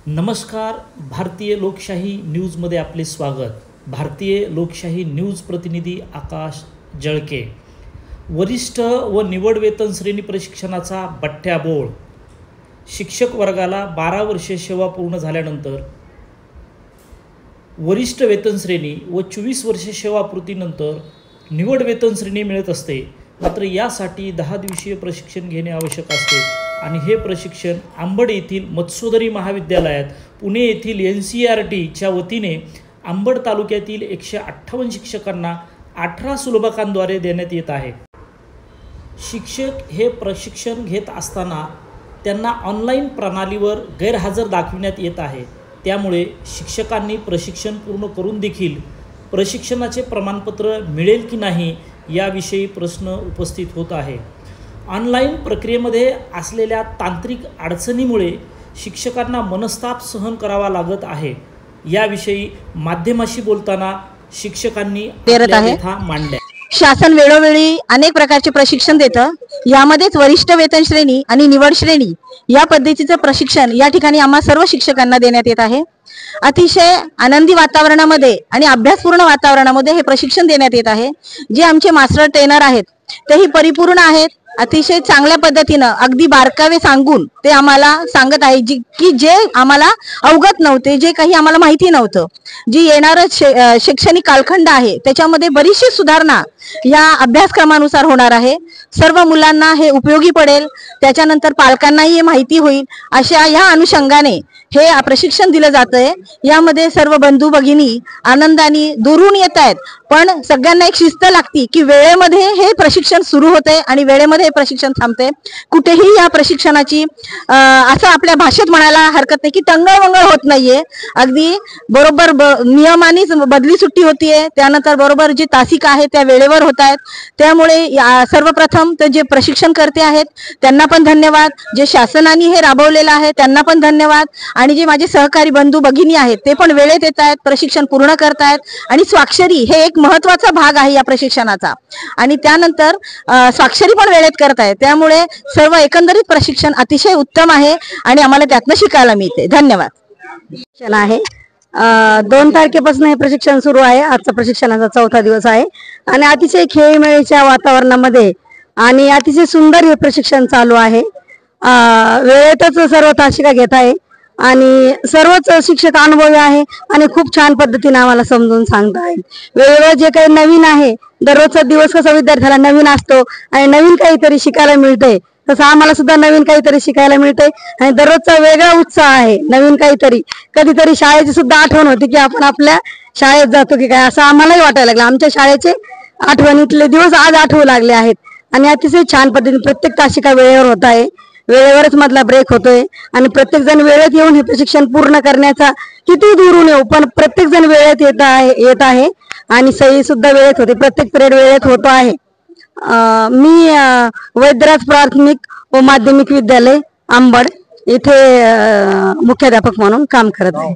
नमस्कार. भारतीय लोकशाही न्यूजमध्ये आपले स्वागत. भारतीय लोकशाही न्यूज प्रतिनिधी आकाश जळके. वरिष्ठ व निवड वेतन श्रेणी प्रशिक्षणाचा बट्ट्याबोळ. शिक्षक वर्गाला 12 वर्षे सेवा पूर्ण झाल्यानंतर वरिष्ठ वेतन श्रेणी व 24 वर्षे सेवापूर्तीनंतर निवड वेतन श्रेणी मिळत असते. मात्र यासाठी 10 दिवसीय प्रशिक्षण घेणे आवश्यक असते आणि हे प्रशिक्षण अंबड येथील मत्स्योदरी महाविद्यालयात, पुणे येथील NCERTच्या वतीने अंबड तालुक्यातील 158 शिक्षकांना 18 सुलभकांद्वारे देण्यात येत आहे. शिक्षक हे प्रशिक्षण घेत असताना त्यांना ऑनलाईन प्रणालीवर गैरहजर दाखविण्यात येत आहे. त्यामुळे शिक्षकांनी प्रशिक्षण पूर्ण करून देखील प्रशिक्षणाचे प्रमाणपत्र मिळेल की नाही याविषयी प्रश्न उपस्थित होत आहे. ऑनलाईन प्रक्रियेमध्ये असलेल्या तांत्रिक अडचणीमुळे शिक्षकांना मनस्ताप सहन करावा लागत आहे. याविषयी माध्यमाशी बोलताना शिक्षकांनी आपल्या व्यथा मांडल्या. शासन वेळोवेळी अनेक प्रकारचे प्रशिक्षण देतं. यामध्येच वरिष्ठ वेतन श्रेणी आणि निवड श्रेणी या पद्धतीचं प्रशिक्षण या ठिकाणी आम्हा सर्व शिक्षकांना देण्यात येत आहे. अतिशय आनंदी वातावरणामध्ये आणि अभ्यासपूर्ण वातावरणामध्ये हे प्रशिक्षण देण्यात येत आहे. जे आमचे मास्टर ट्रेनर आहेत तेही परिपूर्ण आहेत. अतिशय चांगल्या पद्धतीनं अगदी बारकावे सांगून ते आम्हाला सांगत आहे की जे आम्हाला अवगत नव्हते, जे काही आम्हाला माहिती नव्हतं, जी येणारं शैक्षणिक कालखंड आहे त्याच्यामध्ये बरीचशी सुधारणा या अभ्यासक्रमानुसार होणार आहे. सर्व मुलांना हे उपयोगी पडेल, त्याच्यानंतर पालकांनाही हे माहिती होईल, अशा या अनुषंगाने हे प्रशिक्षण दिलं जातंय. यामध्ये सर्व बंधू भगिनी आनंदाने दुरून येत आहेत. पण सगळ्यांना एक शिस्त लागती की वेळेमध्ये हे प्रशिक्षण सुरू होते आणि वेळेमध्ये हे प्रशिक्षण थांबते. कुठेही या प्रशिक्षणाची असं आपल्या भाषेत म्हणायला हरकत नाही की टंगळवंगळ होत नाहीये. अगदी बरोबर नियमानेच बदली सुट्टी होतीये. त्यानंतर बरोबर जी तासिका आहे त्या वेळेवर होत आहेत. त्यामुळे सर्वप्रथम तर जे प्रशिक्षण करते आहेत त्यांना पण धन्यवाद. जे शासनाने हे राबवलेलं आहे त्यांना पण धन्यवाद. आणि जे माझे सहकारी बंधू भगिनी आहेत ते पण वेळेत येत आहेत, प्रशिक्षण पूर्ण करतायत. आणि स्वाक्षरी हे एक महत्त्वाचा भाग आहे या प्रशिक्षणाचा. आणि त्यानंतर स्वाक्षरी पण वेळेत करतायत. त्यामुळे सर्व एकंदरीत प्रशिक्षण अतिशय उत्तम आहे आणि आम्हाला त्यातनं शिकायला मिळते. धन्यवाद. प्रशिक्षण आहे 2 तारखेपासून हे प्रशिक्षण सुरू आहे. आजचा प्रशिक्षणाचा 4था दिवस आहे आणि अतिशय खेळीमेळीच्या वातावरणामध्ये आणि अतिशय सुंदर हे प्रशिक्षण चालू आहे. वेळेतच सर्व तासिका घेत आहे आणि सर्वच शिक्षक अनुभवी आहे आणि खूप छान पद्धतीने आम्हाला समजून सांगत आहेत. वेळेवर जे काही नवीन आहे, दररोजचा दिवस कसा विद्यार्थ्याला नवीन असतो आणि नवीन काहीतरी शिकायला मिळतंय, तसं आम्हाला सुद्धा नवीन काहीतरी शिकायला मिळतंय आणि दररोजचा वेगळा उत्साह आहे. नवीन काहीतरी, कधीतरी शाळेची सुद्धा आठवण होती की आपण आपल्या शाळेत जातो की काय, असं आम्हालाही वाटायला लागलं. आमच्या शाळेचे आठवणीतले दिवस आज आठवू लागले आहेत आणि अतिशय छान पद्धतीने प्रत्येक तासिका वेळेवर होत आहे. वेळेवरच मधला ब्रेक होतोय आणि प्रत्येक जण वेळेत येऊन हे प्रशिक्षण पूर्ण करण्याचा किती दूरून येऊ पण प्रत्येक जण वेळेत येत आहे आणि सही सुद्धा वेळेत होते. प्रत्येक पिरियड वेळेत होतो आहे. मी वैद्यराज प्राथमिक व माध्यमिक विद्यालय अंबड इथे मुख्याध्यापक म्हणून काम करत आहे.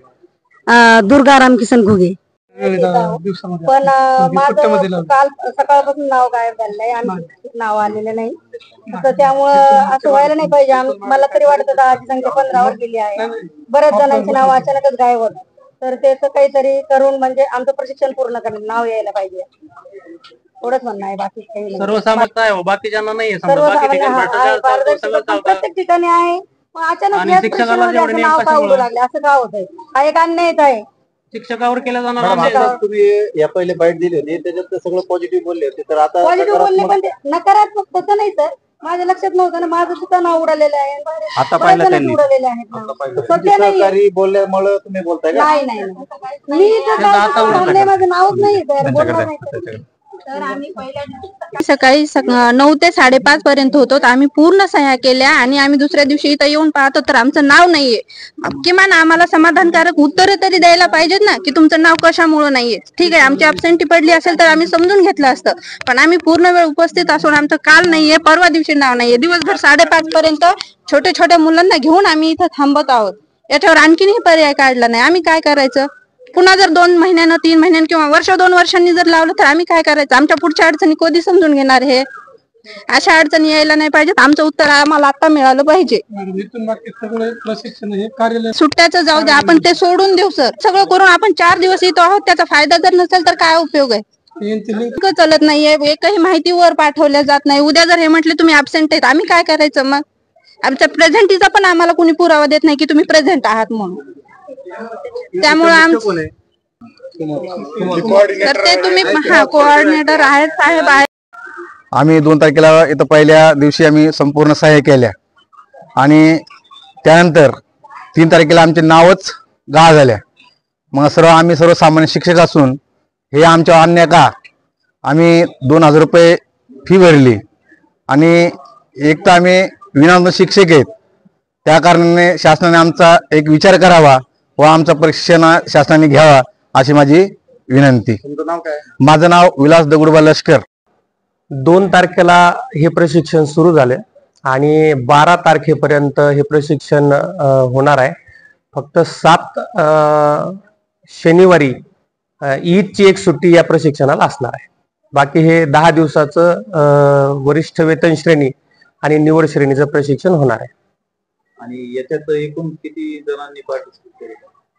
दुर्गा रामकिशन घुगे. पण माझं काल सकाळपासून नाव गायब झालेलं आहे आणि नाव आलेलं नाही. तर त्यामुळं असं व्हायला नाही पाहिजे. मला तरी वाटतं दहाची संख्या 15वर गेली आहे. बऱ्याच जणांची नाव अचानकच गायब होत. तर त्याचं काहीतरी करून म्हणजे आमचं प्रशिक्षण पूर्ण करणं, नाव यायला पाहिजे, एवढंच म्हणणं आहे. बाकी काही नाही. सर्वसामान्य बाकीच्यांना नाही, प्रत्येक ठिकाणी आहे. अचानक नाव का उडू लागले, असं का होतंय? हा एक अन्याय येत आहे. शिक्षकावर केला जाणार. तुम्ही या पहिले बाईट दिली होती त्याच्यात सगळं पॉझिटिव्ह बोलले होते, तर आता पॉझिटिव्ह बोलले पण नकारात्मक तसं नाही सर. माझ्या लक्षात नव्हतं ना, माझं सुद्धा नाव उडालेलं आहे. आता पाहिलं त्यांनी उडालेले आहेत. सरकारी बोलल्यामुळे तुम्ही बोलताय का? नाही नाही, मी माझं नावच नाही बोलणार नाही. सकाळी 9 ते 5:30 पर्यंत होतो. आम्ही पूर्ण सह्या केल्या आणि आम्ही दुसऱ्या दिवशी इथं येऊन पाहतो तर आमचं नाव नाहीये. किमान आम्हाला समाधानकारक उत्तर तरी द्यायला पाहिजेत ना की तुमचं नाव कशामुळे नाहीये. ठीक आहे, आमची अब्सेंटी पडली असेल तर आम्ही समजून घेतलं असतं, पण आम्ही पूर्ण वेळ उपस्थित असून आमचं काल नाहीये, परवा दिवशी नाव नाहीये. दिवसभर 5:30 पर्यंत छोट्या छोट्या मुलांना घेऊन आम्ही इथं थांबत आहोत. याच्यावर आणखीनही पर्याय काढला नाही. आम्ही काय करायचं? पुन्हा जर 2 महिन्यानं 3 महिन्यानं किंवा वर्ष 2 वर्षांनी जर लावलं तर आम्ही काय करायचं? आमच्या पुढच्या अडचणी कधी समजून घेणार हे? अशा अडचणी यायला नाही पाहिजेत. आमचं उत्तर आम्हाला आता मिळालं पाहिजे. इथून बाकी सगळे प्रशिक्षण हे कार्यालय सुट्ट्याचं जाऊ दे, आपण ते सोडून देऊ सर. सगळं करून आपण 4 दिवस येतो आहोत, त्याचा फायदा जर नसेल तर काय उपयोग आहे? यांची लिंक इतकं चलत नाहीये, एकही माहिती वर पाठवल्या जात नाही. उद्या जर हे म्हटले तुम्ही ऍबसेंट आहेत, आम्ही काय करायचं मग? आमच्या प्रेझेंटीचा पण आम्हाला कोणी पुरावा देत नाही की तुम्ही प्रेझेंट आहात म्हणून. त्यामुळे तर ते तुम्ही कोऑर्डिनेटर आहेत, साहेब आहेत. आम्ही 2 तारखेला इथं पहिल्या दिवशी आम्ही संपूर्ण सह्या केल्या आणि त्यानंतर 3 तारखेला आमचे नावच गहाळ झाल्या. मग आम्ही सर्वसामान्य शिक्षक असून हे आमच्या अन्याय का? आम्ही 2000 रुपये फी भरली आणि एक तर आम्ही विनामूल्य शिक्षक आहेत, त्या कारणाने शासनाने आमचा एक विचार करावा व आमचा प्रशिक्षण शासनाने घ्यावा अशी माझी विनंती. तुमचं नाव काय? माझं नाव विलास दगडूबा लष्कर. 2 तारखेला हे प्रशिक्षण सुरू झाले आणि 12 तारखेपर्यंत हे प्रशिक्षण होणार आहे. फक्त 7 शनिवारी ईदची एक सुट्टी या प्रशिक्षणाला असणार आहे. बाकी हे 10 दिवसाचं वरिष्ठ वेतन श्रेणी आणि निवड श्रेणीचं प्रशिक्षण होणार आहे. आणि याच्यात एकूण किती जणांनी पार्टिसिपेट केले?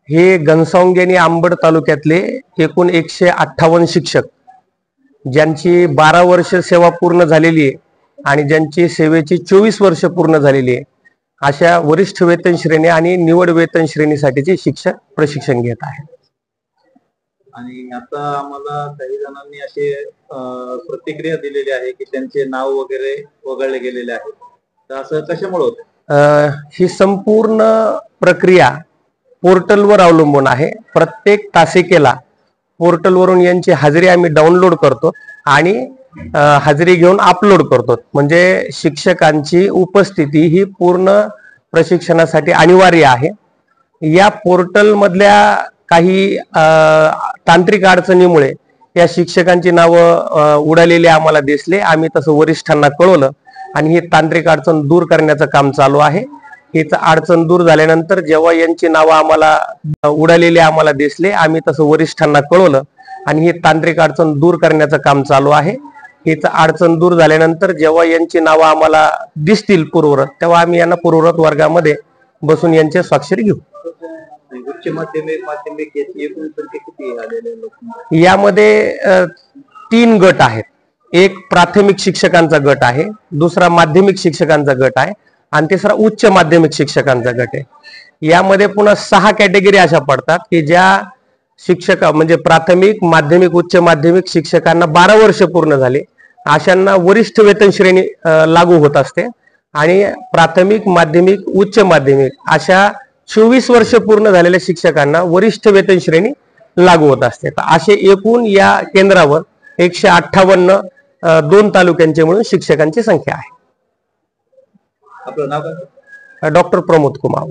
हे घनसावंगी आणि अंबड तालुक्यातले एकूण 158 शिक्षक ज्यांची 12 वर्ष सेवा पूर्ण झालेली आहे आणि ज्यांची सेवेची 24 वर्ष पूर्ण झालेली आहे, अशा वरिष्ठ वेतन श्रेणी आणि निवड वेतन श्रेणीसाठीचे शिक्षक प्रशिक्षण घेत आहेत. आणि आता आम्हाला काही जणांनी असे प्रतिक्रिया दिलेली आहे की त्यांचे नाव वगैरे वगळले गेलेले आहेत, तर असं कशामुळे होतं? ही संपूर्ण प्रक्रिया पोर्टलवर अवलंबून आहे. प्रत्येक तासिकेला पोर्टलवरून यांची हजेरी आम्ही डाउनलोड करतो आणि हजेरी घेऊन अपलोड करतो. म्हणजे शिक्षकांची उपस्थिती ही पूर्ण प्रशिक्षणासाठी अनिवार्य आहे. या पोर्टल मधल्या काही तांत्रिक अडचणीमुळे या शिक्षकांची नावं उडालेली आम्हाला दिसले. आम्ही तसं वरिष्ठांना कळवलं आणि ही तांत्रिक अडचण दूर करण्याचं काम चालू आहे. हीच अडचण दूर झाल्यानंतर जेव्हा यांची नावं आम्हाला उडालेली आम्हाला दिसले, आम्ही तसं वरिष्ठांना कळवलं आणि ही तांत्रिक अडचण दूर करण्याचं काम चालू आहे. हीच अडचण दूर झाल्यानंतर जेव्हा यांची नावं आम्हाला दिसतील पूर्ववत, तेव्हा आम्ही यांना पूर्ववत वर्गामध्ये बसून यांचे स्वाक्षरी घेऊ. उच्च माध्यमिक एकूण संख्या किती आलेले लोक? यामध्ये 3 गट आहेत. एक प्राथमिक शिक्षकांचा गट आहे, दुसरा माध्यमिक शिक्षकांचा गट आहे आणि तिसरा उच्च माध्यमिक शिक्षकांचा गट आहे. यामध्ये पुन्हा 6 कॅटेगरी अशा पडतात की ज्या शिक्षक म्हणजे प्राथमिक, माध्यमिक, उच्च माध्यमिक शिक्षकांना 12 वर्ष पूर्ण झाले, अशांना वरिष्ठ वेतन श्रेणी लागू होत असते आणि प्राथमिक, माध्यमिक, उच्च माध्यमिक अशा 24 वर्ष पूर्ण झालेल्या शिक्षकांना वरिष्ठ वेतन श्रेणी लागू होत असते. तर असे एकूण या केंद्रावर 158 2 तालुक्यांचे मिळून शिक्षकांची संख्या आहे. आपलं नाव काय? डॉक्टर प्रमोद कुमार.